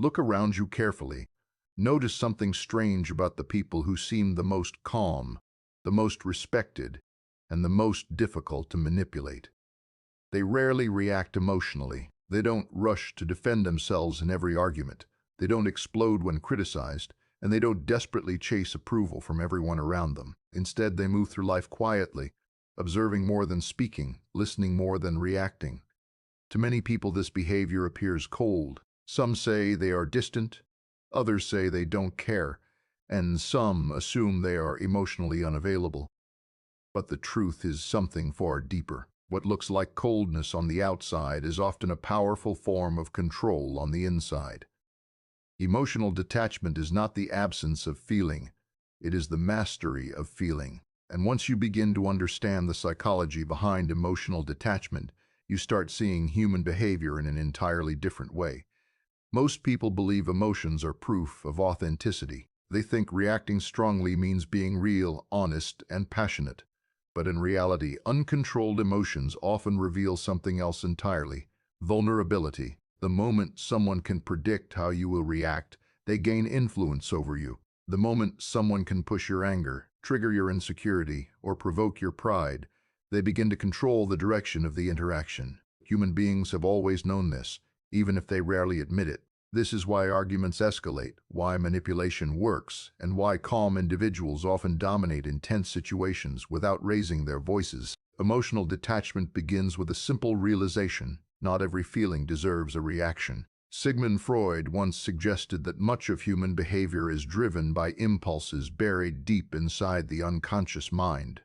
Look around you carefully. Notice something strange about the people who seem the most calm, the most respected, and the most difficult to manipulate. They rarely react emotionally. They don't rush to defend themselves in every argument. They don't explode when criticized, and they don't desperately chase approval from everyone around them. Instead, they move through life quietly, observing more than speaking, listening more than reacting. To many people, this behavior appears cold. Some say they are distant, others say they don't care, and some assume they are emotionally unavailable. But the truth is something far deeper. What looks like coldness on the outside is often a powerful form of control on the inside. Emotional detachment is not the absence of feeling, it is the mastery of feeling. And once you begin to understand the psychology behind emotional detachment, you start seeing human behavior in an entirely different way. Most people believe emotions are proof of authenticity. They think reacting strongly means being real, honest, and passionate. But in reality, uncontrolled emotions often reveal something else entirely: vulnerability. The moment someone can predict how you will react, they gain influence over you. The moment someone can push your anger, trigger your insecurity, or provoke your pride, they begin to control the direction of the interaction. Human beings have always known this, even if they rarely admit it. This is why arguments escalate, why manipulation works, and why calm individuals often dominate intense situations without raising their voices. Emotional detachment begins with a simple realization: not every feeling deserves a reaction. Sigmund Freud once suggested that much of human behavior is driven by impulses buried deep inside the unconscious mind.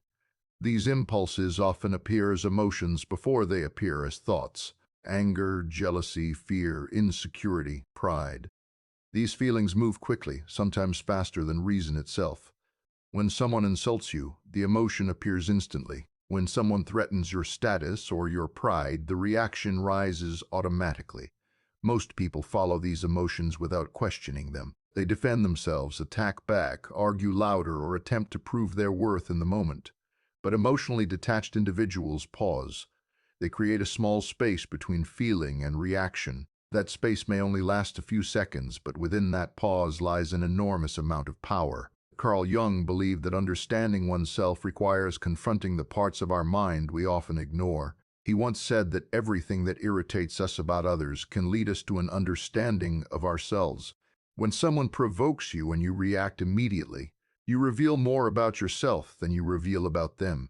These impulses often appear as emotions before they appear as thoughts: anger, jealousy, fear, insecurity, pride. These feelings move quickly, sometimes faster than reason itself. When someone insults you, the emotion appears instantly. When someone threatens your status or your pride, the reaction rises automatically. Most people follow these emotions without questioning them. They defend themselves, attack back, argue louder, or attempt to prove their worth in the moment. But emotionally detached individuals pause. They create a small space between feeling and reaction. That space may only last a few seconds, but within that pause lies an enormous amount of power. Carl Jung believed that understanding oneself requires confronting the parts of our mind we often ignore. He once said that everything that irritates us about others can lead us to an understanding of ourselves. When someone provokes you and you react immediately, you reveal more about yourself than you reveal about them.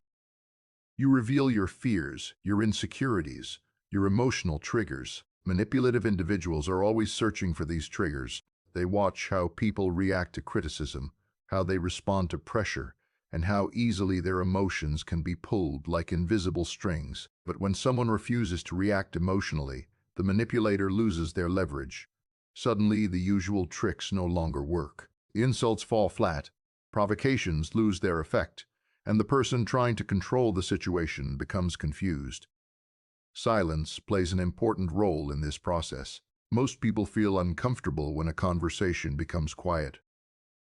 You reveal your fears, your insecurities, your emotional triggers. Manipulative individuals are always searching for these triggers. They watch how people react to criticism, how they respond to pressure, and how easily their emotions can be pulled like invisible strings. But when someone refuses to react emotionally, the manipulator loses their leverage. Suddenly, the usual tricks no longer work. The insults fall flat, provocations lose their effect, and the person trying to control the situation becomes confused. Silence plays an important role in this process. Most people feel uncomfortable when a conversation becomes quiet.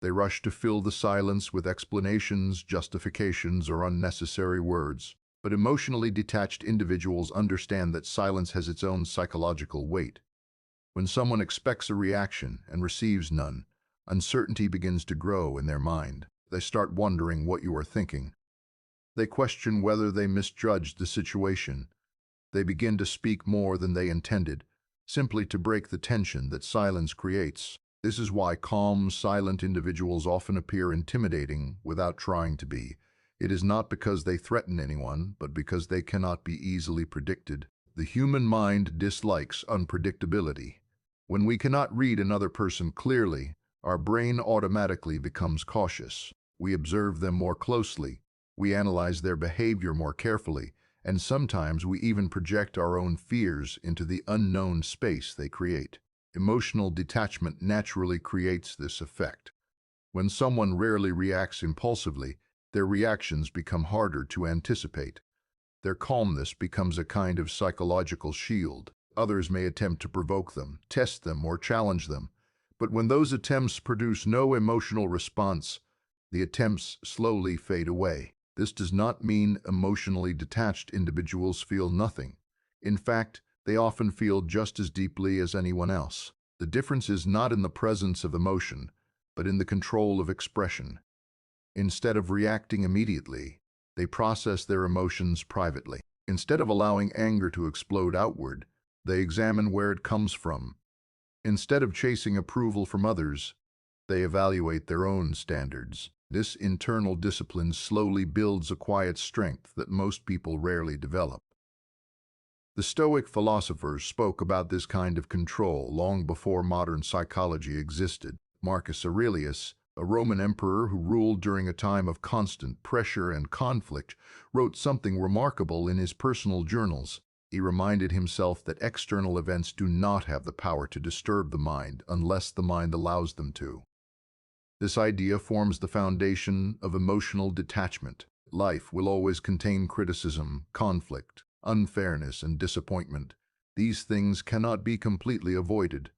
They rush to fill the silence with explanations, justifications, or unnecessary words. But emotionally detached individuals understand that silence has its own psychological weight. When someone expects a reaction and receives none, uncertainty begins to grow in their mind. They start wondering what you are thinking. They question whether they misjudged the situation. They begin to speak more than they intended, simply to break the tension that silence creates. This is why calm, silent individuals often appear intimidating without trying to be. It is not because they threaten anyone, but because they cannot be easily predicted. The human mind dislikes unpredictability. When we cannot read another person clearly, our brain automatically becomes cautious. We observe them more closely, we analyze their behavior more carefully, and sometimes we even project our own fears into the unknown space they create. Emotional detachment naturally creates this effect. When someone rarely reacts impulsively, their reactions become harder to anticipate. Their calmness becomes a kind of psychological shield. Others may attempt to provoke them, test them, or challenge them. But when those attempts produce no emotional response, the attempts slowly fade away. This does not mean emotionally detached individuals feel nothing. In fact, they often feel just as deeply as anyone else. The difference is not in the presence of emotion, but in the control of expression. Instead of reacting immediately, they process their emotions privately. Instead of allowing anger to explode outward, they examine where it comes from. Instead of chasing approval from others, they evaluate their own standards. This internal discipline slowly builds a quiet strength that most people rarely develop. The Stoic philosophers spoke about this kind of control long before modern psychology existed. Marcus Aurelius, a Roman emperor who ruled during a time of constant pressure and conflict, wrote something remarkable in his personal journals. He reminded himself that external events do not have the power to disturb the mind unless the mind allows them to. This idea forms the foundation of emotional detachment. Life will always contain criticism, conflict, unfairness, and disappointment. These things cannot be completely avoided,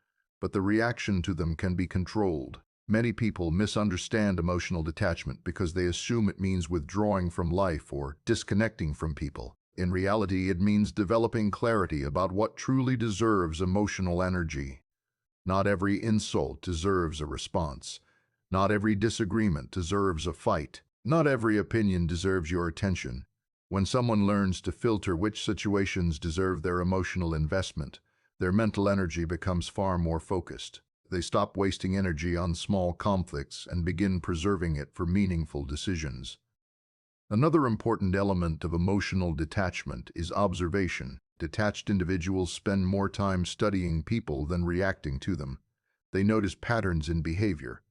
but the reaction to them can be controlled. Many people misunderstand emotional detachment because they assume it means withdrawing from life or disconnecting from people. In reality, it means developing clarity about what truly deserves emotional energy. Not every insult deserves a response. Not every disagreement deserves a fight. Not every opinion deserves your attention. When someone learns to filter which situations deserve their emotional investment, their mental energy becomes far more focused. They stop wasting energy on small conflicts and begin preserving it for meaningful decisions. Another important element of emotional detachment is observation. Detached individuals spend more time studying people than reacting to them. They notice patterns in behavior.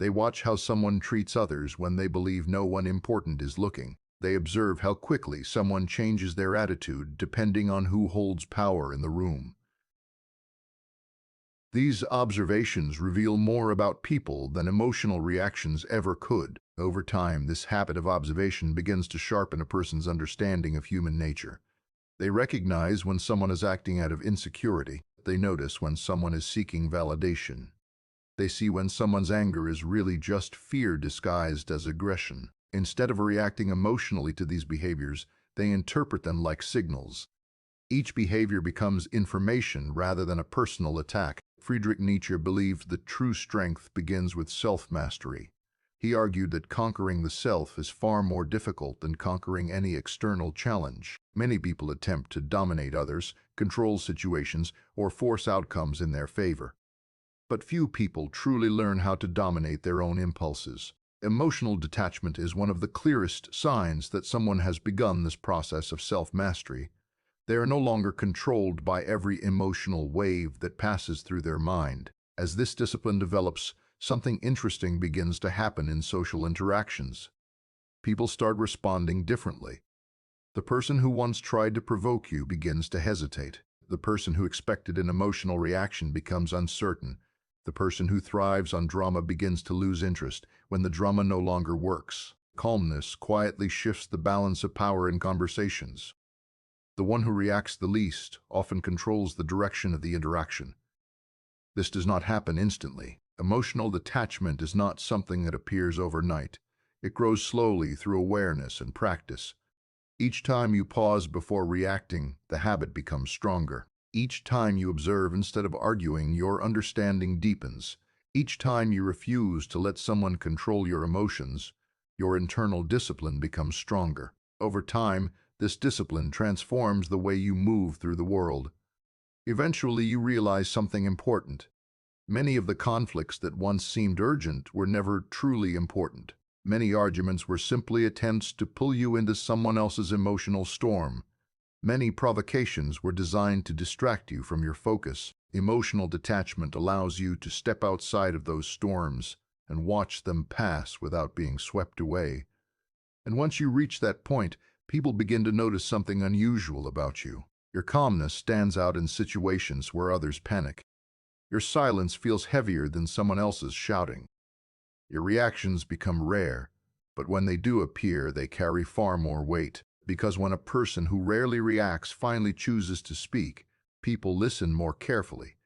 They watch how someone treats others when they believe no one important is looking. They observe how quickly someone changes their attitude depending on who holds power in the room. These observations reveal more about people than emotional reactions ever could. Over time, this habit of observation begins to sharpen a person's understanding of human nature. They recognize when someone is acting out of insecurity. They notice when someone is seeking validation. They see when someone's anger is really just fear disguised as aggression. Instead of reacting emotionally to these behaviors, they interpret them like signals. Each behavior becomes information rather than a personal attack. Friedrich Nietzsche believed that true strength begins with self-mastery. He argued that conquering the self is far more difficult than conquering any external challenge. Many people attempt to dominate others, control situations, or force outcomes in their favor. But few people truly learn how to dominate their own impulses. Emotional detachment is one of the clearest signs that someone has begun this process of self-mastery. They are no longer controlled by every emotional wave that passes through their mind. As this discipline develops, something interesting begins to happen in social interactions. People start responding differently. The person who once tried to provoke you begins to hesitate. The person who expected an emotional reaction becomes uncertain. The person who thrives on drama begins to lose interest when the drama no longer works. Calmness quietly shifts the balance of power in conversations. The one who reacts the least often controls the direction of the interaction. This does not happen instantly. Emotional detachment is not something that appears overnight. It grows slowly through awareness and practice. Each time you pause before reacting, the habit becomes stronger. Each time you observe instead of arguing, your understanding deepens. Each time you refuse to let someone control your emotions, your internal discipline becomes stronger. Over time, this discipline transforms the way you move through the world. Eventually, you realize something important. Many of the conflicts that once seemed urgent were never truly important. Many arguments were simply attempts to pull you into someone else's emotional storm. Many provocations were designed to distract you from your focus. Emotional detachment allows you to step outside of those storms and watch them pass without being swept away. And once you reach that point, people begin to notice something unusual about you. Your calmness stands out in situations where others panic. Your silence feels heavier than someone else's shouting. Your reactions become rare, but when they do appear, they carry far more weight. Because when a person who rarely reacts finally chooses to speak, people listen more carefully.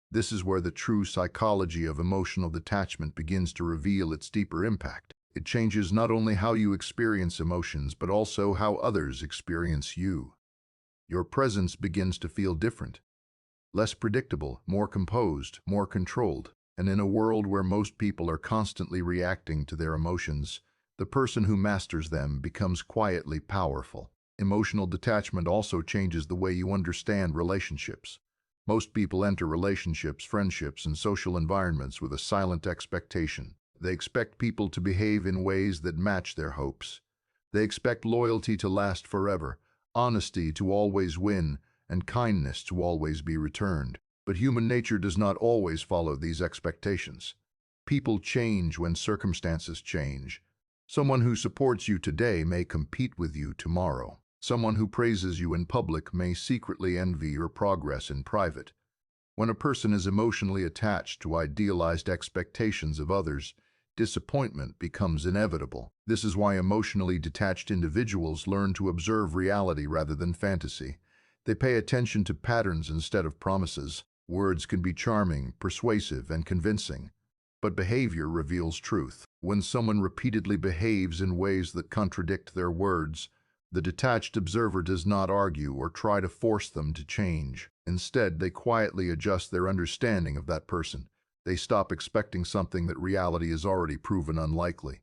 This is where the true psychology of emotional detachment begins to reveal its deeper impact. It changes not only how you experience emotions, but also how others experience you. Your presence begins to feel different. less predictable, more composed, more controlled. And in a world where most people are constantly reacting to their emotions, the person who masters them becomes quietly powerful. Emotional detachment also changes the way you understand relationships. Most people enter relationships, friendships, and social environments with a silent expectation. They expect people to behave in ways that match their hopes. They expect loyalty to last forever, honesty to always win, and kindness to always be returned. But human nature does not always follow these expectations. People change when circumstances change. Someone who supports you today may compete with you tomorrow. Someone who praises you in public may secretly envy your progress in private. When a person is emotionally attached to idealized expectations of others, disappointment becomes inevitable. This is why emotionally detached individuals learn to observe reality rather than fantasy. They pay attention to patterns instead of promises. Words can be charming, persuasive, and convincing, but behavior reveals truth. When someone repeatedly behaves in ways that contradict their words, the detached observer does not argue or try to force them to change. Instead, they quietly adjust their understanding of that person. They stop expecting something that reality has already proven unlikely.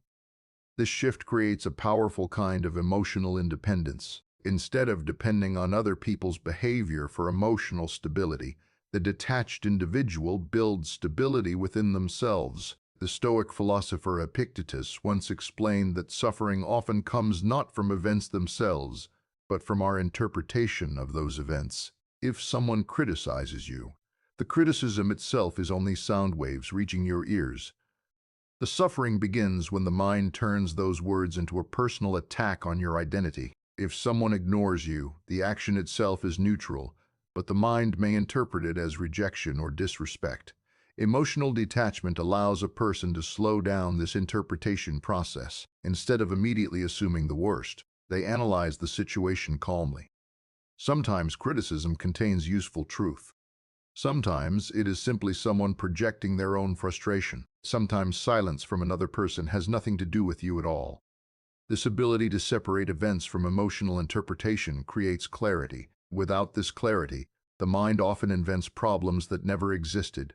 This shift creates a powerful kind of emotional independence. Instead of depending on other people's behavior for emotional stability, the detached individual builds stability within themselves. The Stoic philosopher Epictetus once explained that suffering often comes not from events themselves, but from our interpretation of those events. If someone criticizes you, the criticism itself is only sound waves reaching your ears. The suffering begins when the mind turns those words into a personal attack on your identity. If someone ignores you, the action itself is neutral, but the mind may interpret it as rejection or disrespect. Emotional detachment allows a person to slow down this interpretation process. Instead of immediately assuming the worst, they analyze the situation calmly. Sometimes criticism contains useful truth. Sometimes it is simply someone projecting their own frustration. Sometimes silence from another person has nothing to do with you at all. This ability to separate events from emotional interpretation creates clarity. Without this clarity, the mind often invents problems that never existed.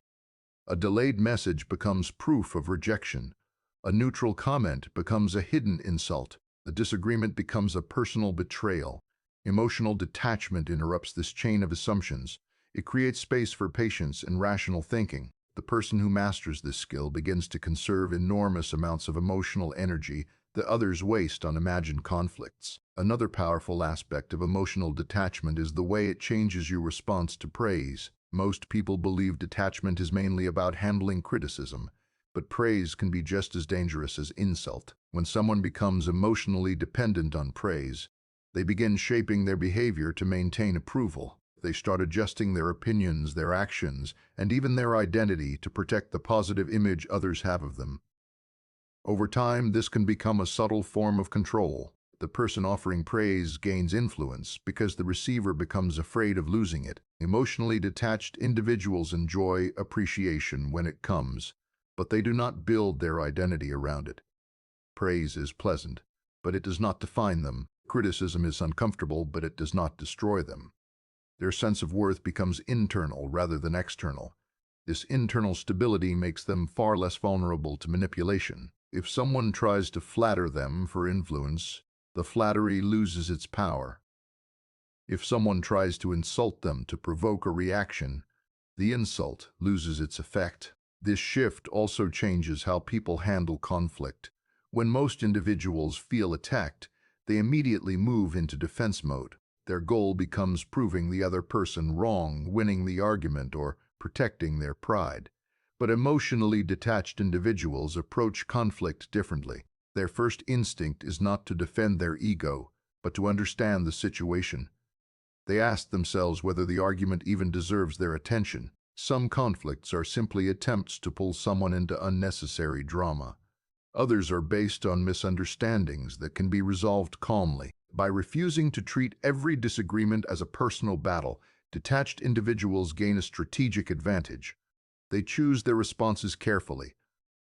A delayed message becomes proof of rejection. A neutral comment becomes a hidden insult. A disagreement becomes a personal betrayal. Emotional detachment interrupts this chain of assumptions. It creates space for patience and rational thinking. The person who masters this skill begins to conserve enormous amounts of emotional energy that others waste on imagined conflicts. Another powerful aspect of emotional detachment is the way it changes your response to praise. Most people believe detachment is mainly about handling criticism, but praise can be just as dangerous as insult. When someone becomes emotionally dependent on praise, they begin shaping their behavior to maintain approval. They start adjusting their opinions, their actions, and even their identity to protect the positive image others have of them. Over time, this can become a subtle form of control. The person offering praise gains influence because the receiver becomes afraid of losing it. Emotionally detached individuals enjoy appreciation when it comes, but they do not build their identity around it. Praise is pleasant, but it does not define them. Criticism is uncomfortable, but it does not destroy them. Their sense of worth becomes internal rather than external. This internal stability makes them far less vulnerable to manipulation. If someone tries to flatter them for influence, the flattery loses its power. If someone tries to insult them to provoke a reaction, the insult loses its effect. This shift also changes how people handle conflict. When most individuals feel attacked, they immediately move into defense mode. Their goal becomes proving the other person wrong, winning the argument, or protecting their pride. But emotionally detached individuals approach conflict differently. Their first instinct is not to defend their ego, but to understand the situation. They ask themselves whether the argument even deserves their attention. Some conflicts are simply attempts to pull someone into unnecessary drama. Others are based on misunderstandings that can be resolved calmly. By refusing to treat every disagreement as a personal battle, detached individuals gain a strategic advantage. They choose their responses carefully.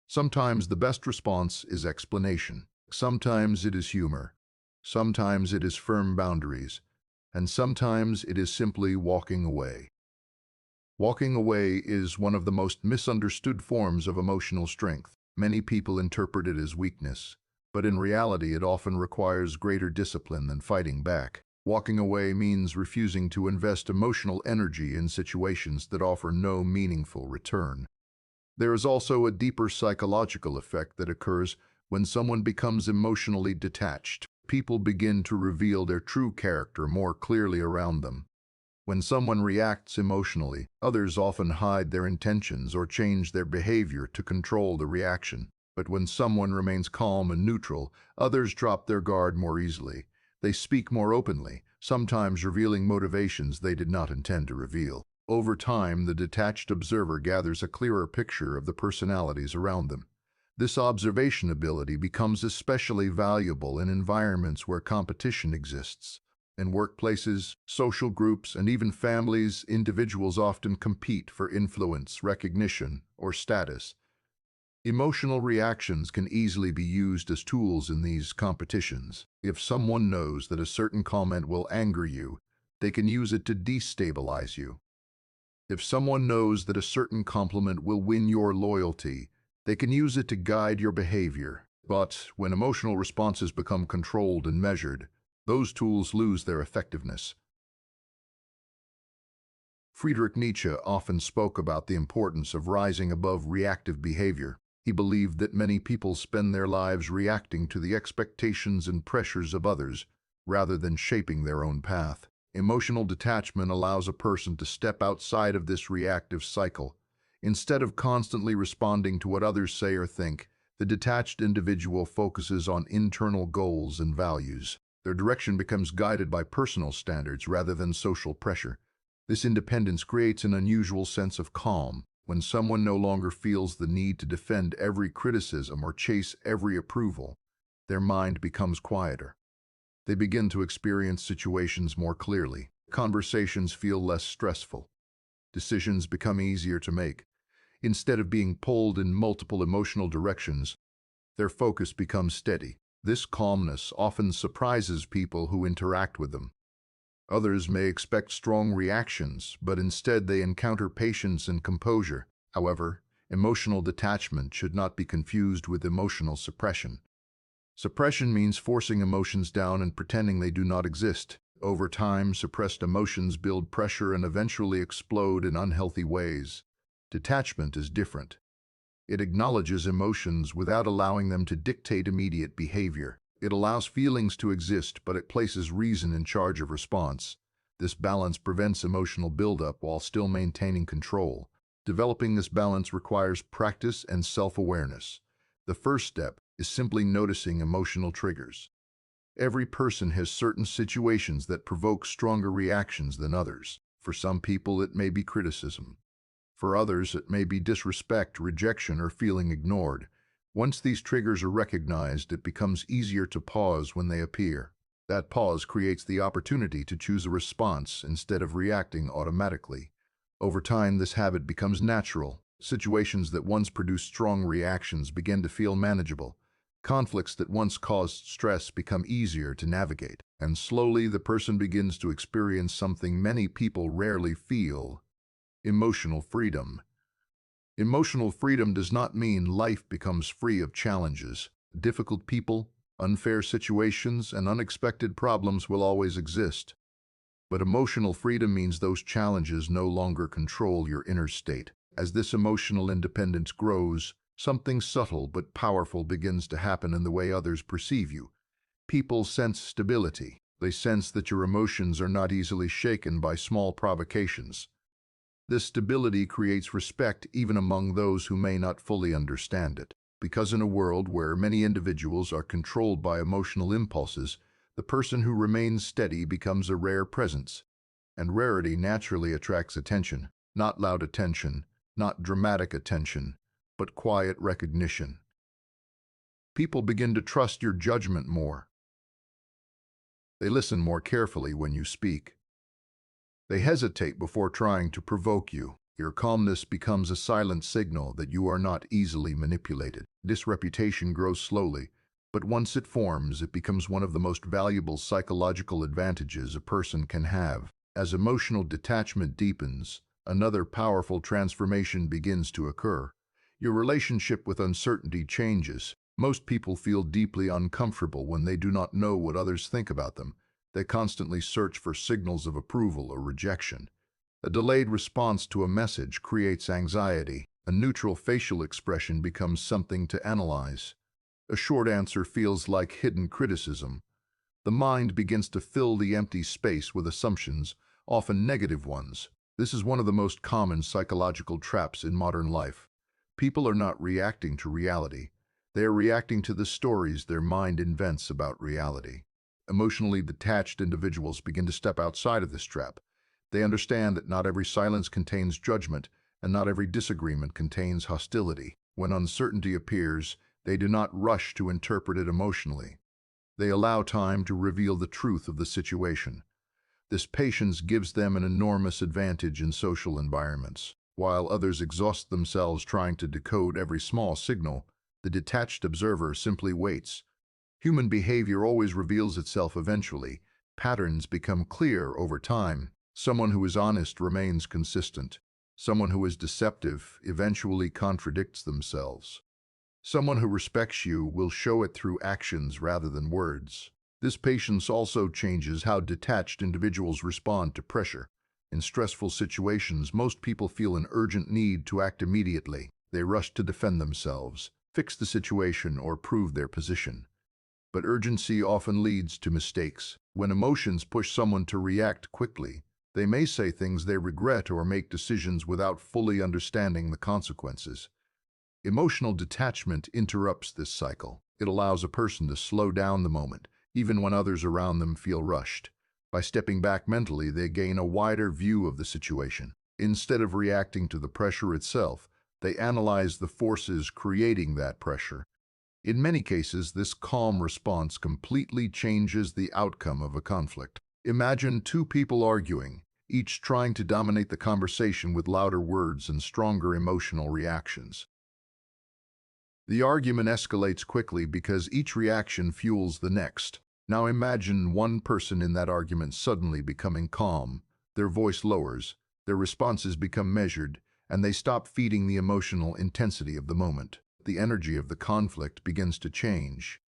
Sometimes the best response is explanation. Sometimes it is humor. Sometimes it is firm boundaries. And sometimes it is simply walking away. Walking away is one of the most misunderstood forms of emotional strength. Many people interpret it as weakness, but in reality it often requires greater discipline than fighting back. Walking away means refusing to invest emotional energy in situations that offer no meaningful return. There is also a deeper psychological effect that occurs when someone becomes emotionally detached. People begin to reveal their true character more clearly around them. When someone reacts emotionally, others often hide their intentions or change their behavior to control the reaction. But when someone remains calm and neutral, others drop their guard more easily. They speak more openly, sometimes revealing motivations they did not intend to reveal. Over time, the detached observer gathers a clearer picture of the personalities around them. This observation ability becomes especially valuable in environments where competition exists. In workplaces, social groups, and even families, individuals often compete for influence, recognition, or status. Emotional reactions can easily be used as tools in these competitions. If someone knows that a certain comment will anger you, they can use it to destabilize you. If someone knows that a certain compliment will win your loyalty, they can use it to guide your behavior. But when emotional responses become controlled and measured, those tools lose their effectiveness. Friedrich Nietzsche often spoke about the importance of rising above reactive behavior. He believed that many people spend their lives reacting to the expectations and pressures of others rather than shaping their own path. Emotional detachment allows a person to step outside of this reactive cycle. Instead of constantly responding to what others say or think, the detached individual focuses on internal goals and values. Their direction becomes guided by personal standards rather than social pressure. This independence creates an unusual sense of calm. When someone no longer feels the need to defend every criticism or chase every approval, their mind becomes quieter. They begin to experience situations more clearly. Conversations feel less stressful. Decisions become easier to make. Instead of being pulled in multiple emotional directions, their focus becomes steady. This calmness often surprises people who interact with them. Others may expect strong reactions, but instead they encounter patience and composure. However, emotional detachment should not be confused with emotional suppression. Suppression means forcing emotions down and pretending they do not exist. Over time, suppressed emotions build pressure and eventually explode in unhealthy ways. Detachment is different. It acknowledges emotions without allowing them to dictate immediate behavior. It allows feelings to exist, but it places reason in charge of response. This balance prevents emotional buildup while still maintaining control. Developing this balance requires practice and self-awareness. The first step is simply noticing emotional triggers. Every person has certain situations that provoke stronger reactions than others. For some people, it may be criticism. For others, it may be disrespect, rejection, or feeling ignored. Once these triggers are recognized, it becomes easier to pause when they appear. That pause creates the opportunity to choose a response instead of reacting automatically. Over time, this habit becomes natural. Situations that once produced strong reactions begin to feel manageable. Conflicts that once caused stress become easier to navigate. And slowly, the person begins to experience something many people rarely feel: emotional freedom. Emotional freedom does not mean life becomes free of challenges. Difficult people, unfair situations, and unexpected problems will always exist. But emotional freedom means those challenges no longer control your inner state. As this emotional independence grows, something subtle but powerful begins to happen in the way others perceive you. People sense stability. They sense that your emotions are not easily shaken by small provocations. This stability creates respect even among those who may not fully understand it. Because in a world where many individuals are controlled by emotional impulses, the person who remains steady becomes a rare presence. And rarity naturally attracts attention. Not loud attention, not dramatic attention, but quiet recognition. People begin to trust your judgment more. They listen more carefully when you speak. They hesitate before trying to provoke you. Your calmness becomes a silent signal that you are not easily manipulated. This reputation grows slowly, but once it forms, it becomes one of the most valuable psychological advantages a person can have. As emotional detachment deepens, Another powerful transformation begins to occur. Your relationship with uncertainty changes. Most people feel deeply uncomfortable when they do not know what others think about them. They constantly search for signals of approval or rejection. A delayed response to a message creates anxiety. A neutral facial expression becomes something to analyze. A short answer feels like hidden criticism. The mind begins to fill the empty space with assumptions, often negative ones. This is one of the most common psychological traps in modern life. People are not reacting to reality. They are reacting to the stories their mind invents about reality. Emotionally detached individuals begin to step outside of this trap. They understand that not every silence contains judgment, and not every disagreement contains hostility. When uncertainty appears, they do not rush to interpret it emotionally. They allow time to reveal the truth of the situation. This patience gives them an enormous advantage in social environments. While others exhaust themselves trying to decode every small signal, the detached observer simply waits. Human behavior always reveals itself eventually. Patterns become clear over time. Someone who is honest remains consistent. Someone who is deceptive eventually contradicts themselves. Someone who respects you will show it through actions rather than words. This patience also changes how detached individuals respond to pressure. In stressful situations, most people feel an urgent need to act immediately. They rush to defend themselves, fix the situation, or prove their position. But urgency often leads to mistakes. When emotions push someone to react quickly, they may say things they regret or make decisions without fully understanding the consequences. Emotional detachment interrupts this cycle. It allows a person to slow down the moment, even when others around them feel rushed. By stepping back mentally, they gain a wider view of the situation. Instead of reacting to the pressure itself, they analyze the forces creating that pressure. In many cases, this calm response completely changes the outcome of a conflict. Imagine two people arguing, each trying to dominate the conversation with louder words and stronger emotional reactions. The argument escalates quickly because each reaction fuels the next. Now imagine one person in that argument suddenly becoming calm. Their voice lowers, their responses become measured, and they stop feeding the emotional intensity of the moment. The energy of the conflict begins to change.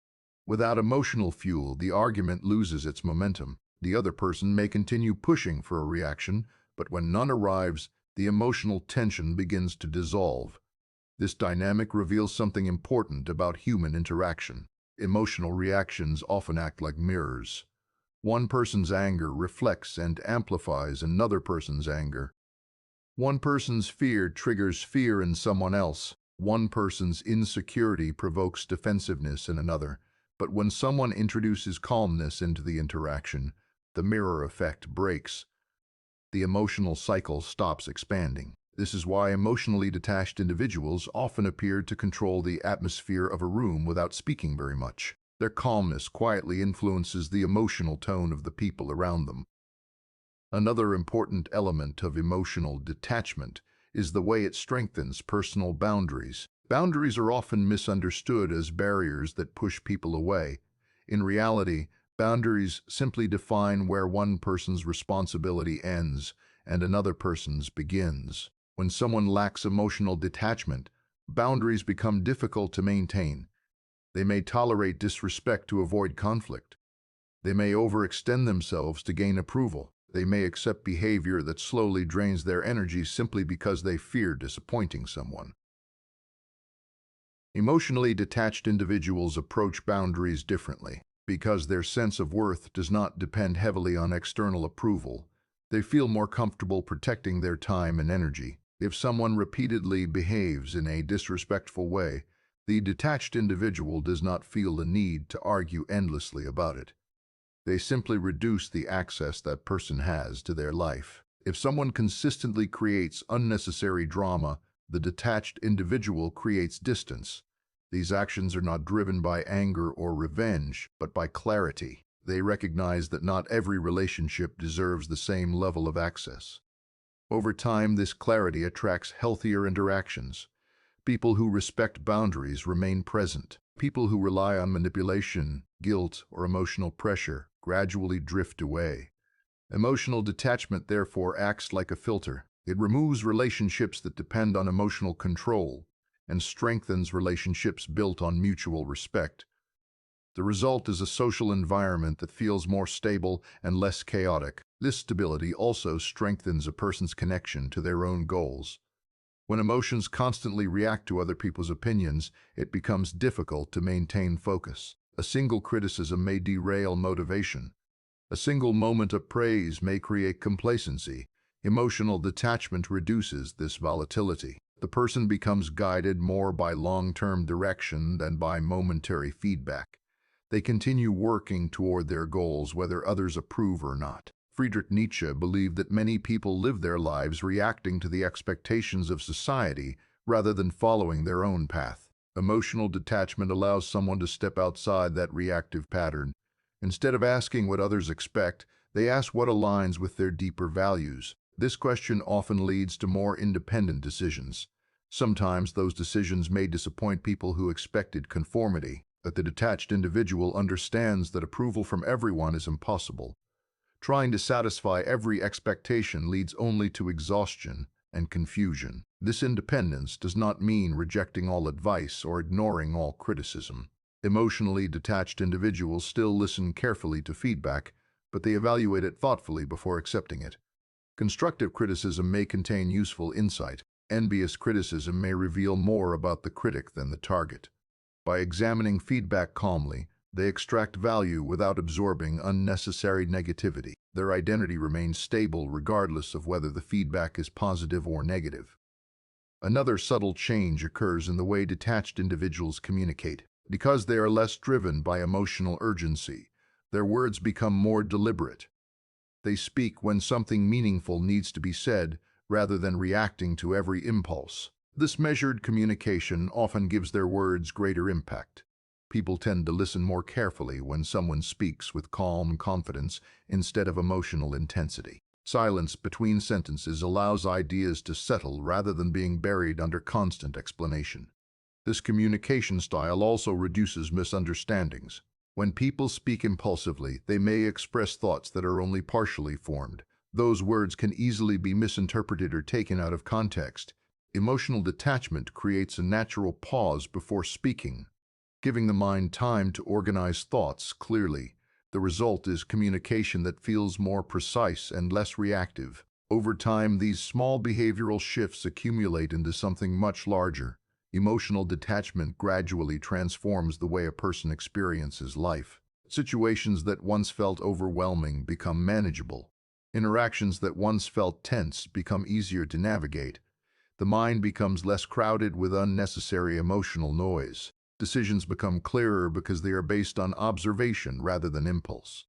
Without emotional fuel, the argument loses its momentum. The other person may continue pushing for a reaction, but when none arrives, the emotional tension begins to dissolve. This dynamic reveals something important about human interaction. Emotional reactions often act like mirrors. One person's anger reflects and amplifies another person's anger. One person's fear triggers fear in someone else. One person's insecurity provokes defensiveness in another. But when someone introduces calmness into the interaction, the mirror effect breaks. The emotional cycle stops expanding. This is why emotionally detached individuals often appear to control the atmosphere of a room without speaking very much. Their calmness quietly influences the emotional tone of the people around them. Another important element of emotional detachment is the way it strengthens personal boundaries. Boundaries are often misunderstood as barriers that push people away. In reality, boundaries simply define where one person's responsibility ends and another person's begins. When someone lacks emotional detachment, boundaries become difficult to maintain. They may tolerate disrespect to avoid conflict. They may overextend themselves to gain approval. They may accept behavior that slowly drains their energy simply because they fear disappointing someone. Emotionally detached individuals approach boundaries differently. Because their sense of worth does not depend heavily on external approval, they feel more comfortable protecting their time and energy. If someone repeatedly behaves in a disrespectful way, the detached individual does not feel the need to argue endlessly about it. They simply reduce the access that person has to their life. If someone consistently creates unnecessary drama, the detached individual creates distance. These actions are not driven by anger or revenge, but by clarity. They recognize that not every relationship deserves the same level of access. Over time, this clarity attracts healthier interactions. People who respect boundaries remain present. People who rely on manipulation, guilt, or emotional pressure gradually drift away. Emotional detachment therefore acts like a filter. It removes relationships that depend on emotional control and strengthens relationships built on mutual respect. The result is a social environment that feels more stable and less chaotic. This stability also strengthens a person's connection to their own goals. When emotions constantly react to other people's opinions, it becomes difficult to maintain focus. A single criticism may derail motivation. A single moment of praise may create complacency. Emotional detachment reduces this volatility. The person becomes guided more by long-term direction than by momentary feedback. They continue working toward their goals whether others approve or not. Friedrich Nietzsche believed that many people live their lives reacting to the expectations of society rather than following their own path. Emotional detachment allows someone to step outside that reactive pattern. Instead of asking what others expect, they ask what aligns with their deeper values. This question often leads to more independent decisions. Sometimes those decisions may disappoint people who expected conformity, but the detached individual understands that approval from everyone is impossible. Trying to satisfy every expectation leads only to exhaustion and confusion. This independence does not mean rejecting all advice or ignoring all criticism. Emotionally detached individuals still listen carefully to feedback, but they evaluate it thoughtfully before accepting it. Constructive criticism may contain useful insight. Envious criticism may reveal more about the critic than the target. By examining feedback calmly, they extract value without absorbing unnecessary negativity. Their identity remains stable regardless of whether the feedback is positive or negative. Another subtle change occurs in the way detached individuals communicate. Because they are less driven by emotional urgency, their words become more deliberate. They speak when something meaningful needs to be said, rather than reacting to every impulse. This measured communication often gives their words greater impact. People tend to listen more carefully when someone speaks with calm confidence instead of emotional intensity. Silence between sentences allows ideas to settle rather than being buried under constant explanation. This communication style also reduces misunderstandings. When people speak impulsively, they may express thoughts that are only partially formed. Those words can easily be misinterpreted or taken out of context. Emotional detachment creates a natural pause before speaking, giving the mind time to organize thoughts clearly. The result is communication that feels more precise and less reactive. Over time, these small behavioral shifts accumulate into something much larger. Emotional detachment gradually transforms the way a person experiences life. Situations that once felt overwhelming become manageable. Interactions that once felt tense become easier to navigate. The mind becomes less crowded with unnecessary emotional noise. Decisions become clearer because they are based on observation rather than impulse.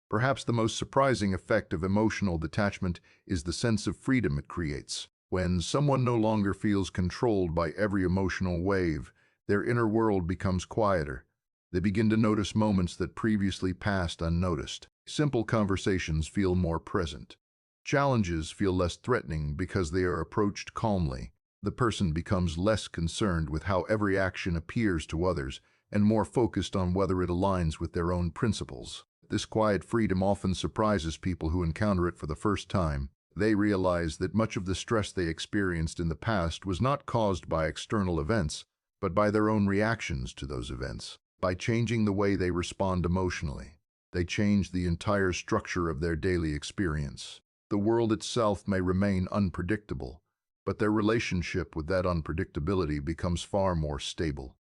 Perhaps the most surprising effect of emotional detachment is the sense of freedom it creates. When someone no longer feels controlled by every emotional wave, their inner world becomes quieter. They begin to notice moments that previously passed unnoticed. Simple conversations feel more present. Challenges feel less threatening because they are approached calmly. The person becomes less concerned with how every action appears to others and more focused on whether it aligns with their own principles. This quiet freedom often surprises people who encounter it for the first time. They realize that much of the stress they experienced in the past was not caused by external events, but by their own reactions to those events. By changing the way they respond emotionally, they change the entire structure of their daily experience. The world itself may remain unpredictable, but their relationship with that unpredictability becomes far more stable.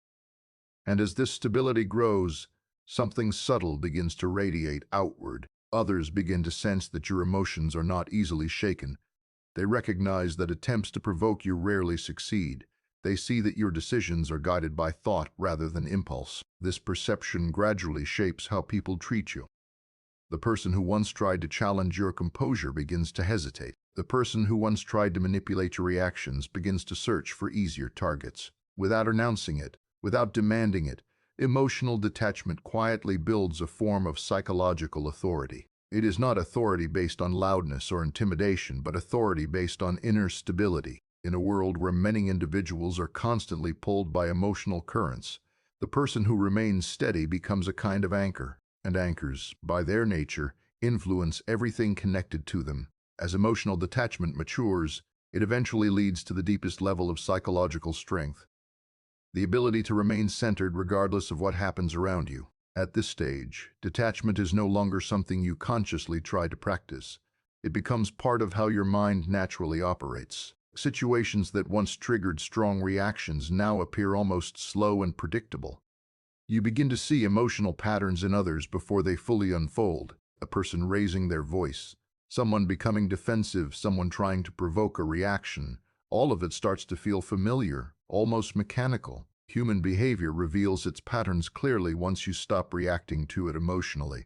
And as this stability grows, something subtle begins to radiate outward. Others begin to sense that your emotions are not easily shaken. They recognize that attempts to provoke you rarely succeed. They see that your decisions are guided by thought rather than impulse. This perception gradually shapes how people treat you. The person who once tried to challenge your composure begins to hesitate. The person who once tried to manipulate your reactions begins to search for easier targets. Without announcing it, without demanding it, emotional detachment quietly builds a form of psychological authority. It is not authority based on loudness or intimidation, but authority based on inner stability. In a world where many individuals are constantly pulled by emotional currents, the person who remains steady becomes a kind of anchor, and anchors, by their nature, influence everything connected to them. As emotional detachment matures, It eventually leads to the deepest level of psychological strength, the ability to remain centered regardless of what happens around you. At this stage, detachment is no longer something you consciously try to practice. It becomes part of how your mind naturally operates. Situations that once triggered strong reactions now appear almost slow and predictable. You begin to see emotional patterns in others before they fully unfold. A person raising their voice, someone becoming defensive, someone trying to provoke a reaction. All of it starts to feel familiar, almost mechanical. Human behavior reveals its patterns clearly once you stop reacting to it emotionally.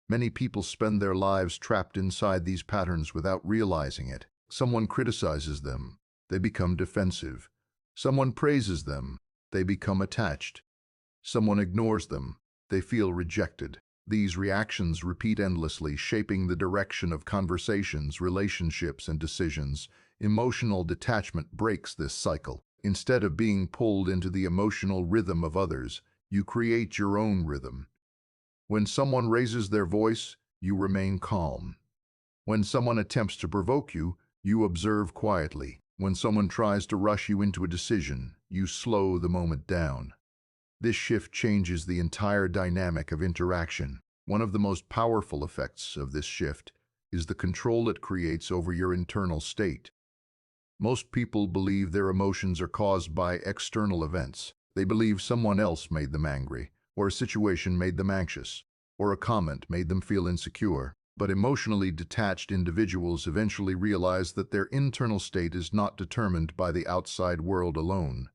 Many people spend their lives trapped inside these patterns without realizing it. Someone criticizes them, they become defensive. Someone praises them, they become attached. Someone ignores them, they feel rejected. These reactions repeat endlessly, shaping the direction of conversations, relationships, and decisions. Emotional detachment breaks this cycle. Instead of being pulled into the emotional rhythm of others, you create your own rhythm. When someone raises their voice, you remain calm. When someone attempts to provoke you, you observe quietly. When someone tries to rush you into a decision, you slow the moment down. This shift changes the entire dynamic of interaction. One of the most powerful effects of this shift is the control it creates over your internal state. Most people believe their emotions are caused by external events. They believe someone else made them angry, or a situation made them anxious, or a comment made them feel insecure. But emotionally detached individuals eventually realize that their internal state is not determined by the outside world alone.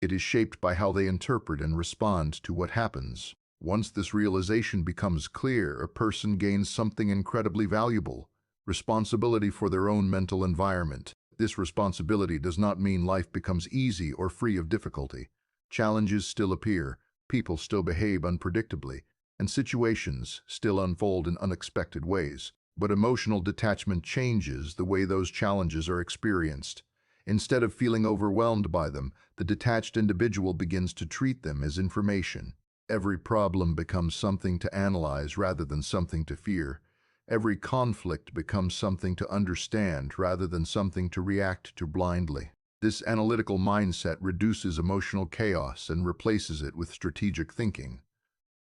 It is shaped by how they interpret and respond to what happens. Once this realization becomes clear, a person gains something incredibly valuable: responsibility for their own mental environment. This responsibility does not mean life becomes easy or free of difficulty. Challenges still appear, people still behave unpredictably, and situations still unfold in unexpected ways. But emotional detachment changes the way those challenges are experienced. Instead of feeling overwhelmed by them, the detached individual begins to treat them as information. Every problem becomes something to analyze rather than something to fear. Every conflict becomes something to understand rather than something to react to blindly. This analytical mindset reduces emotional chaos and replaces it with strategic thinking.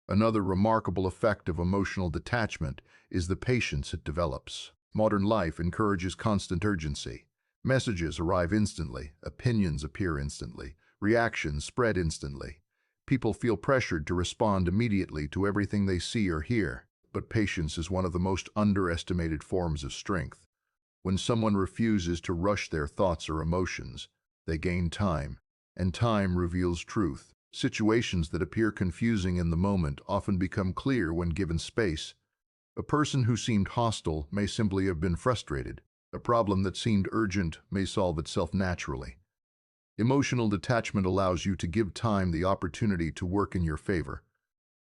Another remarkable effect of emotional detachment is the patience it develops. Modern life encourages constant urgency. Messages arrive instantly, opinions appear instantly, reactions spread instantly. People feel pressured to respond immediately to everything they see or hear. But patience is one of the most underestimated forms of strength. When someone refuses to rush their thoughts or emotions, they gain time, and time reveals truth. Situations that appear confusing in the moment often become clear when given space. A person who seemed hostile may simply have been frustrated. A problem that seemed urgent may solve itself naturally. Emotional detachment allows you to give time the opportunity to work in your favor.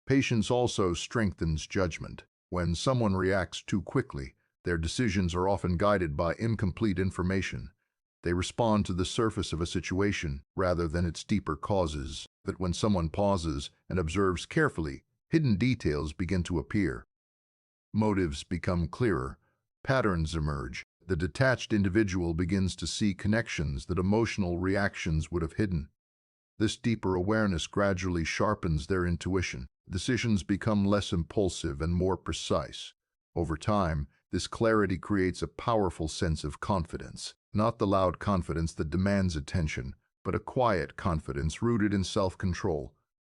Patience also strengthens judgment. When someone reacts too quickly, their decisions are often guided by incomplete information. They respond to the surface of a situation rather than its deeper causes. But when someone pauses and observes carefully, hidden details begin to appear. Motives become clearer. Patterns emerge. The detached individual begins to see connections that emotional reactions would have hidden. This deeper awareness gradually sharpens their intuition. Decisions become less impulsive and more precise. Over time, this clarity creates a powerful sense of confidence. Not the loud confidence that demands attention, but a quiet confidence rooted in self-control.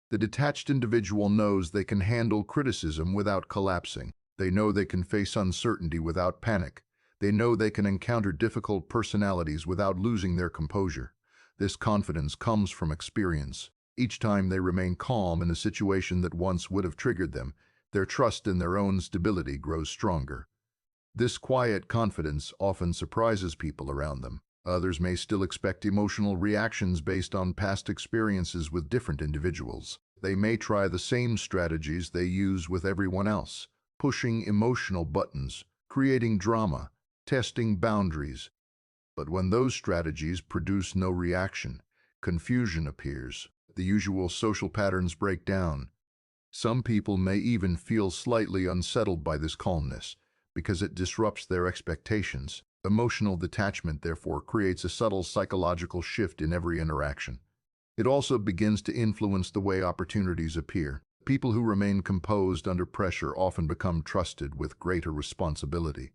The detached individual knows they can handle criticism without collapsing. They know they can face uncertainty without panic. They know they can encounter difficult personalities without losing their composure. This confidence comes from experience. Each time they remain calm in a situation that once would have triggered them, their trust in their own stability grows stronger. This quiet confidence often surprises people around them. Others may still expect emotional reactions based on past experiences with different individuals. They may try the same strategies they use with everyone else, pushing emotional buttons, creating drama, testing boundaries. But when those strategies produce no reaction, confusion appears. The usual social patterns break down. Some people may even feel slightly unsettled by this calmness, because it disrupts their expectations. Emotional detachment, therefore, creates a subtle psychological shift in every interaction. It also begins to influence the way opportunities appear. People who remain composed under pressure often become trusted with greater responsibility.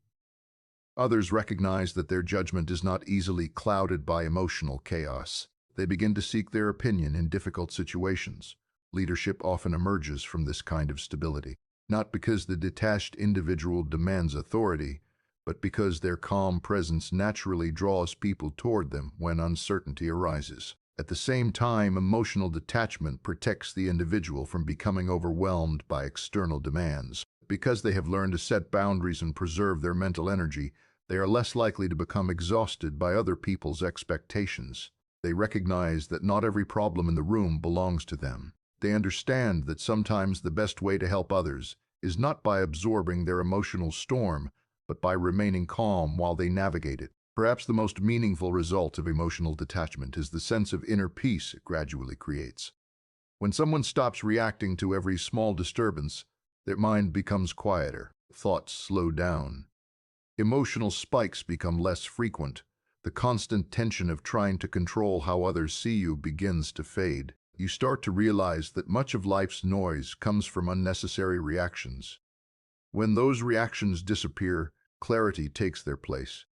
Others recognize that their judgment is not easily clouded by emotional chaos. They begin to seek their opinion in difficult situations. Leadership often emerges from this kind of stability, not because the detached individual demands authority, but because their calm presence naturally draws people toward them when uncertainty arises. At the same time, emotional detachment protects the individual from becoming overwhelmed by external demands. Because they have learned to set boundaries and preserve their mental energy, they are less likely to become exhausted by other people's expectations. They recognize that not every problem in the room belongs to them. They understand that sometimes the best way to help others is not by absorbing their emotional storm, but by remaining calm while they navigate it. Perhaps the most meaningful result of emotional detachment is the sense of inner peace it gradually creates. When someone stops reacting to every small disturbance, their mind becomes quieter, thoughts slow down. Emotional spikes become less frequent. The constant tension of trying to control how others see you begins to fade. You start to realize that much of life's noise comes from unnecessary reactions. When those reactions disappear, clarity takes their place.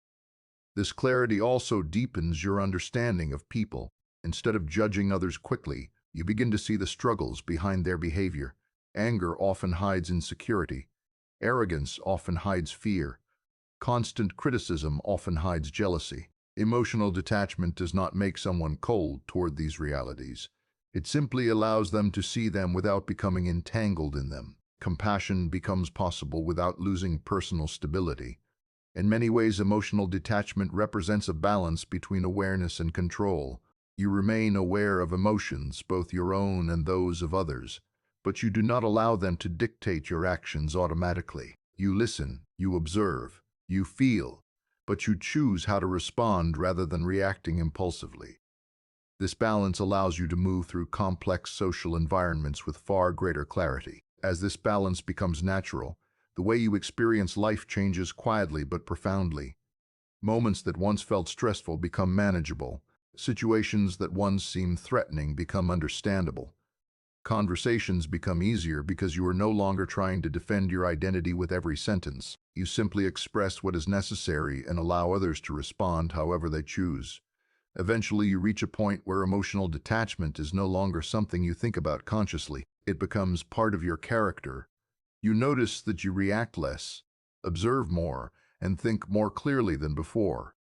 This clarity also deepens your understanding of people. Instead of judging others quickly, you begin to see the struggles behind their behavior. Anger often hides insecurity. Arrogance often hides fear. Constant criticism often hides jealousy. Emotional detachment does not make someone cold toward these realities. It simply allows them to see them without becoming entangled in them. Compassion becomes possible without losing personal stability. In many ways, emotional detachment represents a balance between awareness and control. You remain aware of emotions, both your own and those of others, but you do not allow them to dictate your actions automatically. You listen, you observe, you feel, but you choose how to respond rather than reacting impulsively. This balance allows you to move through complex social environments with far greater clarity. As this balance becomes natural, the way you experience life changes quietly but profoundly. Moments that once felt stressful become manageable. Situations that once seemed threatening become understandable. Conversations become easier because you are no longer trying to defend your identity with every sentence. You simply express what is necessary and allow others to respond however they choose. Eventually, you reach a point where emotional detachment is no longer something you think about consciously. It becomes part of your character. You notice that you react less, observe more, and think more clearly than before.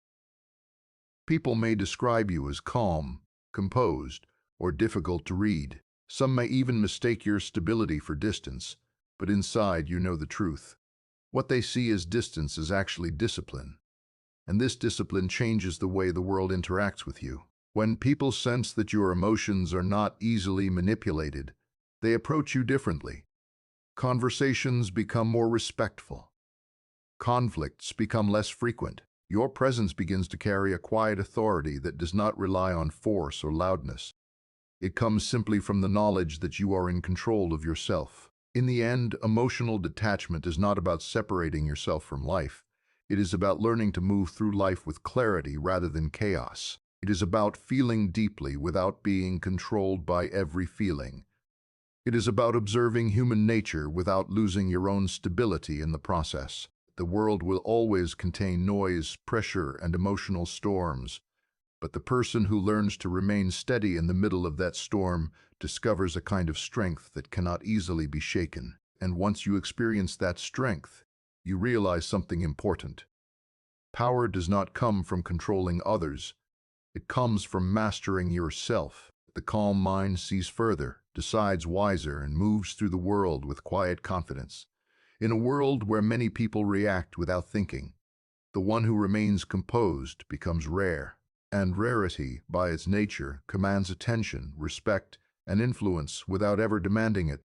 People may describe you as calm, composed, or difficult to read. Some may even mistake your stability for distance, but inside you know the truth. What they see as distance is actually discipline, and this discipline changes the way the world interacts with you. When people sense that your emotions are not easily manipulated, they approach you differently. Conversations become more respectful. Conflicts become less frequent. Your presence begins to carry a quiet authority that does not rely on force or loudness. It comes simply from the knowledge that you are in control of yourself. In the end, emotional detachment is not about separating yourself from life. It is about learning to move through life with clarity rather than chaos. It is about feeling deeply without being controlled by every feeling. It is about observing human nature without losing your own stability in the process. The world will always contain noise, pressure, and emotional storms, but the person who learns to remain steady in the middle of that storm discovers a kind of strength that cannot easily be shaken. And once you experience that strength, you realize something important. Power does not come from controlling others. It comes from mastering yourself. The calm mind sees further, decides wiser, and moves through the world with quiet confidence. In a world where many people react without thinking, the one who remains composed becomes rare. And rarity, by its nature, commands attention, respect, and influence without ever demanding it.